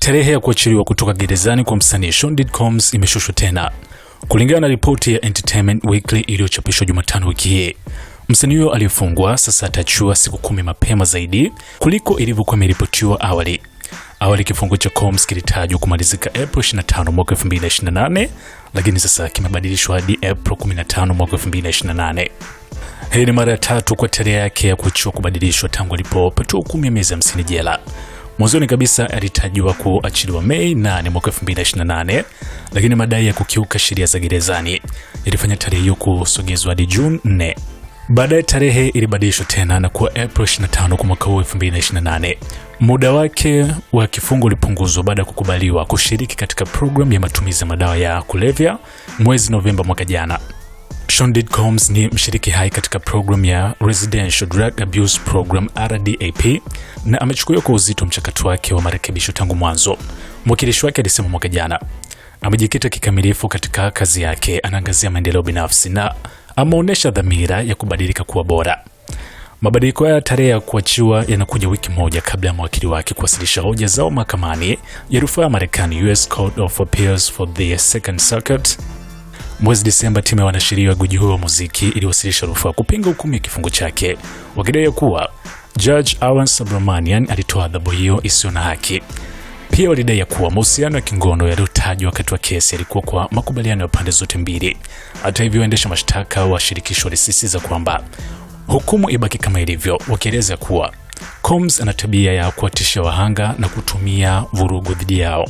Tarehe ya kuachiliwa kutoka gerezani kwa msanii Sean Diddy Combs imeshushwa tena. Kulingana na ripoti ya Entertainment Weekly iliyochapishwa Jumatano wiki hii, msanii huyo aliyefungwa sasa ataachiwa siku 10 mapema zaidi kuliko ilivyokuwa imeripotiwa awali. Awali kifungo cha Combs kilitajwa kumalizika April 25 mwaka 2028, lakini sasa kimebadilishwa hadi April 15 mwaka 2028. Hii ni mara ya tatu kwa tarehe yake ya kuachiwa kubadilishwa tangu alipopatiwa hukumu ya miezi 50 jela. Mwanzoni kabisa alitarajiwa kuachiliwa Mei 8 mwaka 2028, lakini madai ya kukiuka sheria za gerezani ilifanya tarehe hiyo kusogezwa hadi June 4. Baadaye tarehe ilibadilishwa tena na kuwa April 25 kwa mwaka 2028. Muda wake wa kifungo ulipunguzwa baada ya kukubaliwa kushiriki katika programu ya matumizi ya madawa ya kulevya mwezi Novemba mwaka jana. Sean Diddy Combs ni mshiriki hai katika programu ya Residential Drug Abuse Program RDAP na amechukuliwa kwa uzito mchakato wake wa marekebisho tangu mwanzo. Mwakilishi wake alisema mwaka jana amejikita kikamilifu katika kazi yake, anaangazia maendeleo binafsi na ameonyesha dhamira ya kubadilika kuwa bora. Mabadiliko ya tarehe ya kuachiwa yanakuja wiki moja kabla ya mawakili wake kuwasilisha hoja zao mahakamani ya rufaa ya Marekani US Court of Appeals for the Second Circuit. Mwezi Disemba, timu ya wanasheria wa guji huyo wa muziki iliwasilisha rufaa kupinga hukumu ya kifungo chake, wakidai kuwa Judge Aaron Subramanian alitoa adhabu hiyo isiyo na haki. Pia walidai kuwa mahusiano ya kingono yaliyotajwa wakati wa kesi yalikuwa kwa makubaliano ya pande zote mbili. Hata hivyo, waendesha mashtaka wa shirikisho walisisitiza kwamba hukumu ibaki kama ilivyo, wakieleza kuwa Combs ana tabia ya kuwatisha wahanga na kutumia vurugu dhidi yao.